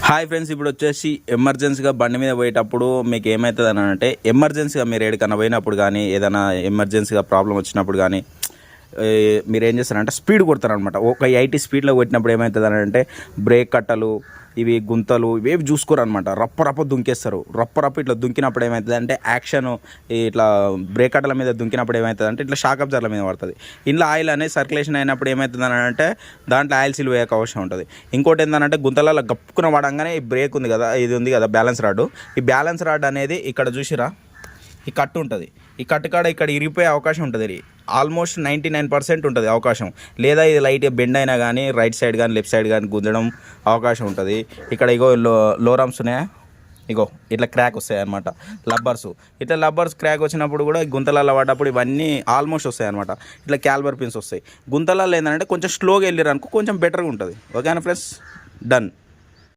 Hi friends, ఇప్పుడు వచ్చేసి ఎమర్జెన్సీగా బండి మీద పోయేటప్పుడు మీకు ఏమవుతుంది అని అంటే, ఎమర్జెన్సీగా మీరు ఎక్కడికన్నా పోయినప్పుడు కానీ, ఏదైనా ఎమర్జెన్సీగా ప్రాబ్లం వచ్చినప్పుడు కానీ మీరు ఏం చేస్తారంటే స్పీడ్ కొడతారనమాట. ఒక 80 స్పీడ్లో కొట్టినప్పుడు ఏమవుతుంది అని అంటే, బ్రేక్ కట్టలు, ఇవి గుంతలు ఇవేవి చూసుకోరు అనమాట. రప్ప దుంకేస్తారు. రప్ప ఇట్లా దుంకినప్పుడు ఏమవుతుంది అంటే, యాక్షన్ ఇట్లా బ్రేక్ కట్టల మీద దుంకినప్పుడు ఏమవుతుంది అంటే, ఇట్లా షాక్ అబ్జర్ల మీద పడుతుంది. ఇంట్లో ఆయిల్ అనేది సర్క్యులేషన్ అయినప్పుడు ఏమవుతుంది అని అంటే, దాంట్లో ఆయిల్ సీల్ వేయక అవసరం ఉంటుంది. ఇంకోటి ఏంటంటే, గుంతలలో గప్పుకున్న పడంగానే ఈ బ్రేక్ ఉంది కదా, ఇది ఉంది కదా బ్యాలెన్స్ రాడ్, ఈ బ్యాలెన్స్ రాడ్ అనేది ఇక్కడ చూసిరా, ఈ కట్టు ఉంటుంది. ఈ కట్టు కాడ ఇక్కడ ఇరిగిపోయే అవకాశం ఉంటుంది. ఆల్మోస్ట్ 99% ఉంటుంది అవకాశం. లేదా ఇది లైట్గా బెండ్ అయినా కానీ రైట్ సైడ్ కానీ లెఫ్ట్ సైడ్ కానీ గుంజడం అవకాశం ఉంటుంది. ఇక్కడ ఇగో లోరమ్స్ ఉన్నాయా, ఇగో ఇట్లా క్రాక్ వస్తాయి అనమాట. ఇట్లా లబ్బర్స్ క్రాక్ వచ్చినప్పుడు కూడా గుంతలలో పడ్డప్పుడు ఇవన్నీ ఆల్మోస్ట్ వస్తాయి అనమాట. ఇట్లా క్యాల్బర్ పిన్స్ వస్తాయి. గుంతలలో ఏంటంటే కొంచెం స్లోగా వెళ్ళారు అనుకో, కొంచెం బెటర్గా ఉంటుంది. ఓకేనా ఫ్రెండ్స్, డన్.